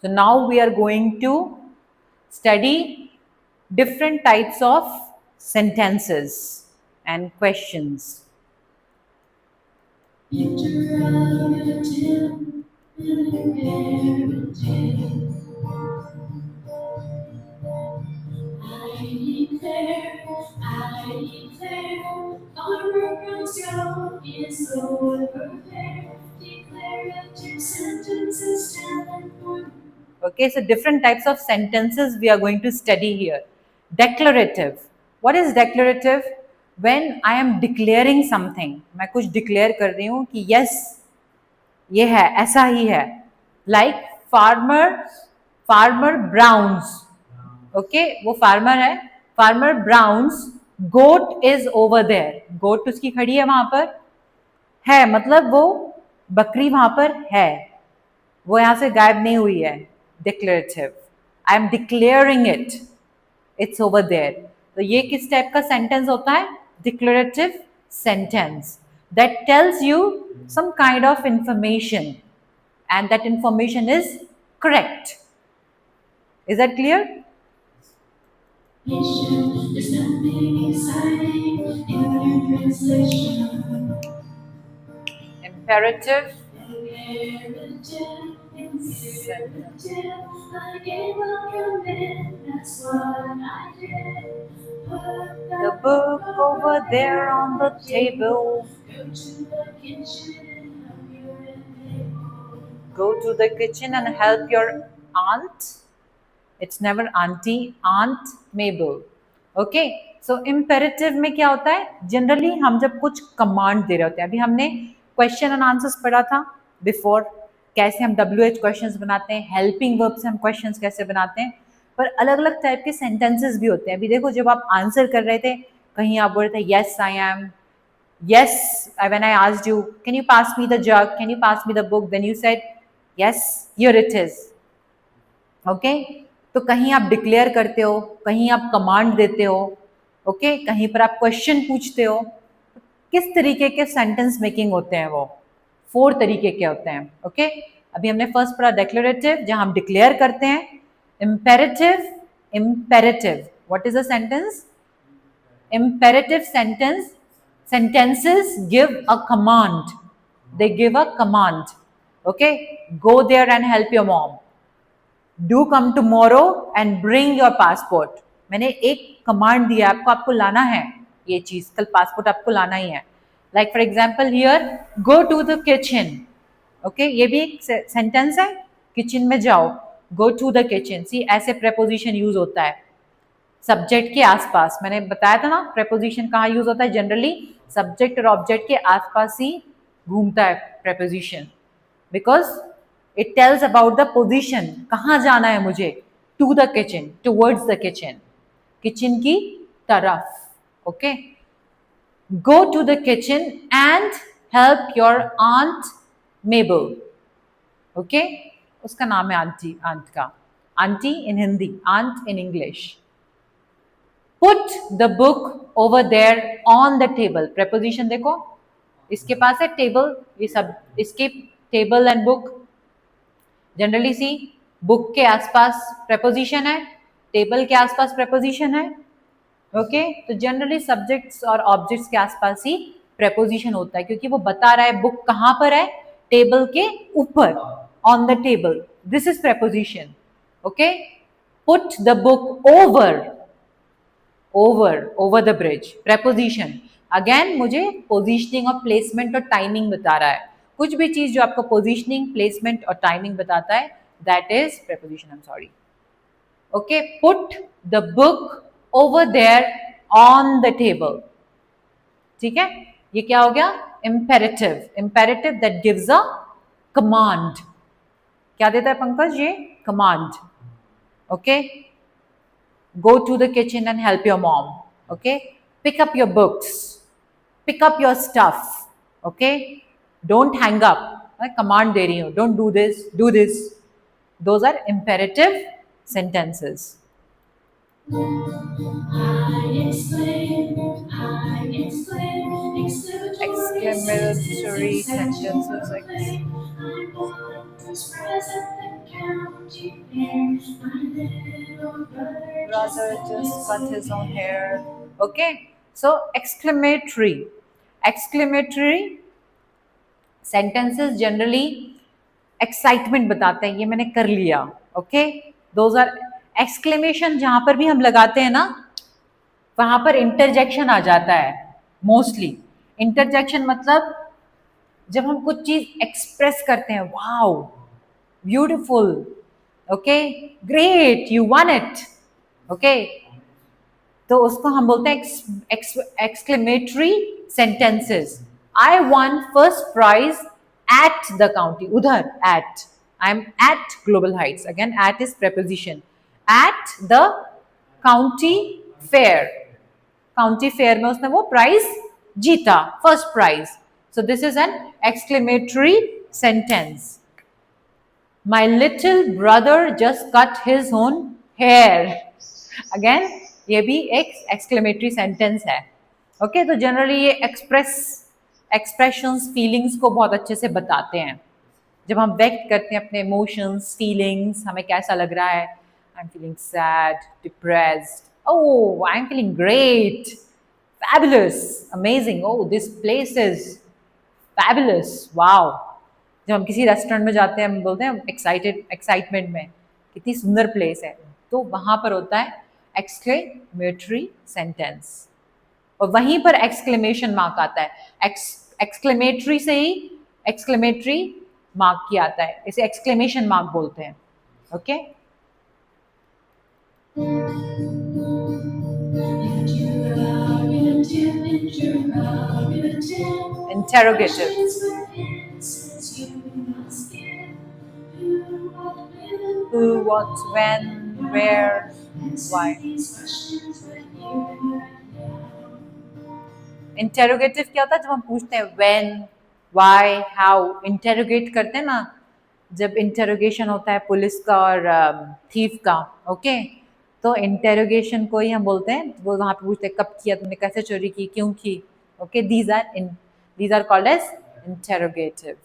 So now we are going to study different types of sentences and questions. Farmer Brown's yard is over there. Declarative sentences telling one. Okay, so different types of sentences we are going to study here. Declarative. What is declarative? When I am declaring something, मैं कुछ declare कर रही हूँ कि yes, ये है, ऐसा ही है. Like farmer Browns. ओके वो फार्मर है. Farmer Brown's goat is over there. Goat उसकी खड़ी है वहां पर, है मतलब वो बकरी वहां पर है, वो यहां से गायब नहीं हुई है. Declarative. I am declaring it, it's over there. तो ये किस टाइप का सेंटेंस होता है? Declarative sentence that tells you some kind of information and that information is correct. Is that clear? There's nothing exciting in your translation. Imperative. Imperative. I gave up your man, that's what I did. The book over there on the table. Go to the kitchen and help your aunt. It's never auntie, aunt Mabel. Okay, so imperative में क्या होता है? Generally हम जब कुछ command दे रहे होते हैं, अभी हमने क्वेश्चन एंड आंसर्स पढ़ा था बिफोर, कैसे हम WH क्वेश्चंस बनाते हैं, हेल्पिंग वर्ब से हम क्वेश्चंस कैसे बनाते हैं, पर अलग अलग टाइप के सेंटेंसेस भी होते हैं. अभी देखो जब आप आंसर कर रहे थे, कहीं आप बोल रहे थे yes I am, yes, when I asked you, can you pass me the jug, can you pass me the book, then you said yes, here it is. Okay, तो कहीं आप डिक्लेयर करते हो, कहीं आप कमांड देते हो, ओके, कहीं पर आप क्वेश्चन पूछते हो. किस तरीके के सेंटेंस मेकिंग होते हैं? वो 4 तरीके के होते हैं. ओके, अभी हमने फर्स्ट पढ़ा डिक्लेरेटिव, जहां हम डिक्लेयर करते हैं. Imperative. Imperative, what is a sentence? Imperative sentences give a command. They give a command. Okay, go there and help your mom. Do come tomorrow and bring your passport. मैंने एक command दिया आपको, आपको लाना है ये चीज, कल पासपोर्ट आपको लाना ही है. Like for example here, go to the kitchen. Okay, ये भी एक सेंटेंस है, किचन में जाओ. Go to the kitchen. See ऐसे प्रेपोजिशन यूज होता है सब्जेक्ट के आसपास. मैंने बताया था ना प्रेपोजिशन कहाँ यूज होता है? जनरली सब्जेक्ट और ऑब्जेक्ट के आसपास ही घूमता है preposition, because it tells about the position, कहाँ जाना है मुझे. To the kitchen, towards the kitchen, kitchen की तरफ. Okay, go to the kitchen and help your aunt Mabel. Okay, उसका नाम है आंटी, आंट का. Aunty in Hindi, aunt in English. Put the book over there on the table. Preposition देखो, इसके पास है table, ये सब इसके table and book. Generally see book के आसपास preposition है, टेबल के आसपास preposition है. ओके, तो जनरली सब्जेक्ट्स और ऑब्जेक्ट्स के आसपास ही preposition होता है, क्योंकि वो बता रहा है बुक कहाँ पर है, टेबल के ऊपर, on the table. This is preposition. Okay, put the book over the bridge. preposition again मुझे पोजीशनिंग और प्लेसमेंट और टाइमिंग बता रहा है. कुछ भी चीज जो आपको पोजीशनिंग, प्लेसमेंट और टाइमिंग बताता है, that is preposition. I am sorry. Okay, put the book over there on the table. ठीक है, ये क्या हो गया? imperative. imperative that gives a command. क्या देता है पंकज? ये command. Okay, go to the kitchen and help your mom. Okay, pick up your books, pick up your stuff. Okay, don't hang up. मैं command दे रही हूँ, don't do this, do this. Those are imperative sentences. Exclamatory sentences. Brother just cut his own hair. Okay, so exclamatory sentences generally excitement बताते हैं, ये मैंने कर लिया. Okay, those are exclamation. जहां पर भी हम लगाते हैं ना, वहां पर इंटरजेक्शन आ जाता है. मोस्टली इंटरजेक्शन मतलब जब हम कुछ चीज एक्सप्रेस करते हैं, wow, beautiful, okay, great, you won it, okay, तो उसको हम बोलते हैं exclamatory sentences. I won first prize at the county. उधर at, I am at global heights. Again at is preposition. At the county fair. County fair में उसने वो prize जीता, first prize. So this is an exclamatory sentence. My little brother just cut his own hair. Again, ये भी एक exclamatory sentence है. Okay, तो generally ये एक्सप्रेशंस, फीलिंग्स को बहुत अच्छे से बताते हैं. जब हम व्यक्त करते हैं अपने इमोशंस, फीलिंग्स, हमें कैसा लग रहा है. I am feeling sad, depressed. Oh, I am feeling great, fabulous, amazing. Oh, this place is fabulous, wow. जब हम किसी रेस्टोरेंट में जाते हैं, हम बोलते हैं एक्साइटमेंट में, कितनी सुंदर प्लेस है. तो वहां पर होता है एक्सक्लेमेटरी सेंटेंस, और वहीं पर एक्सक्लेमेशन मार्क आता है. एक्सक्लेमेटरी से ही एक्सक्लेमेटरी मार्क किया आता है, इसे एक्सक्लेमेशन मार्क बोलते हैं. Okay, interrogative. Who, what, when, where, why. Interrogative क्या होता है? जब हम पूछते हैं when, why, how. इंटेरोगेट करते हैं ना, जब इंटेरोगेशन होता है पुलिस का और थीफ का. ओके, तो इंटेरोगेशन को ही हम बोलते हैं. वो वहां पे पूछते हैं कब किया तुमने, कैसे चोरी की, क्यों की. Okay, these are called as interrogative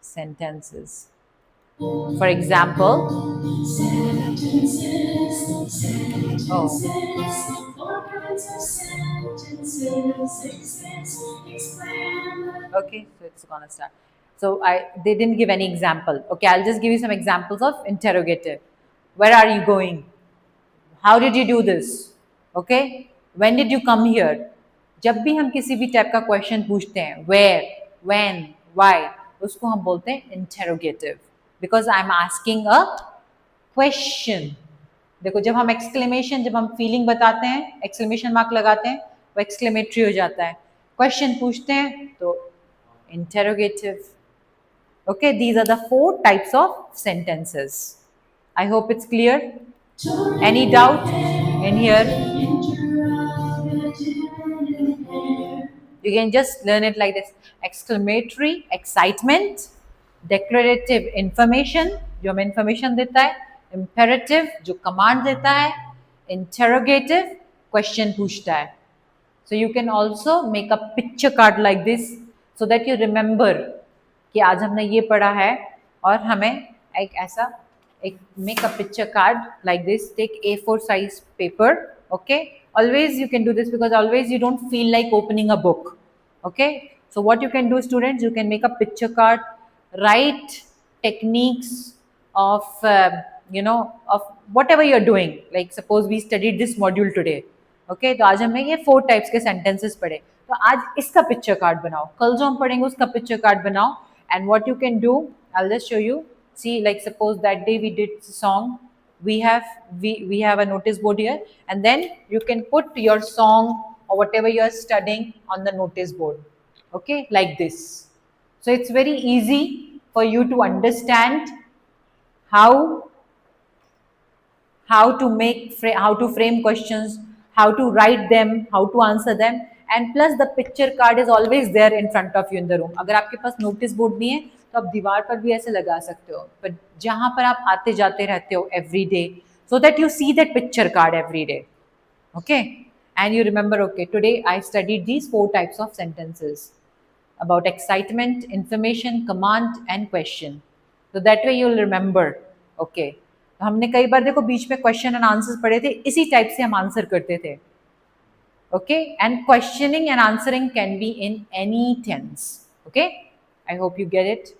sentences. For example, oh, okay, so it's gonna start. So they didn't give any example. Okay, I'll just give you some examples of interrogative. Where are you going? How did you do this? Okay, when did you come here? जब भी हम किसी भी type का question पूछते हैं, where, when, why, उसको हम बोलते हैं interrogative. Because I'm asking a question. देखो, जब हम एक्सक्लेमेशन, जब हम फीलिंग बताते हैं, एक्सक्लेमेशन मार्क लगाते हैं, वो एक्सक्लेमेटरी हो जाता है. क्वेश्चन पूछते हैं तो interrogative. Okay, these are the 4 types of sentences. I hope it's clear. Any doubt in here? You can just learn it like this. Exclamatory, excitement. Declarative, information, जो हमें information देता है. Imperative, जो command देता है. Interrogative, question पूछता है. So you can also make a picture card like this so that you remember कि आज हमने ये पढ़ा है, और हमें एक ऐसा एक make a picture card like this. Take A4 size paper. Okay, always you can do this because always you don't feel like opening a book. Okay, so what you can do, students, you can make a picture card, write techniques of of whatever you're doing. Like suppose we studied this module today. Okay, तो आज हमने ये 4 types के sentences पढ़े, तो आज इसका picture card बनाओ, कल जो हम पढ़ेंगे उसका पिक्चर कार्ड बनाओ. And what you can do, I'll just show you. See, like suppose that day we did song, we have a notice board here, and then you can put your song or whatever you are studying on the notice board. Okay, like this. So it's very easy for you to understand how to frame questions, how to write them, how to answer them. And plus the picture card is always there in front of you in the room. अगर आपके पास notice board नहीं है तो आप दीवार पर भी ऐसे लगा सकते हो, पर जहां पर आप आते जाते रहते हो every day, so that you see that picture card every day. Okay, and you remember, okay, today I studied these 4 types of sentences about excitement, information, command, and question. तो that way you will remember. Okay, तो हमने कई बार देखो बीच में question and answers पढ़े थे, इसी type से हम आंसर करते थे। Okay, and questioning and answering can be in any tense. Okay, I hope you get it.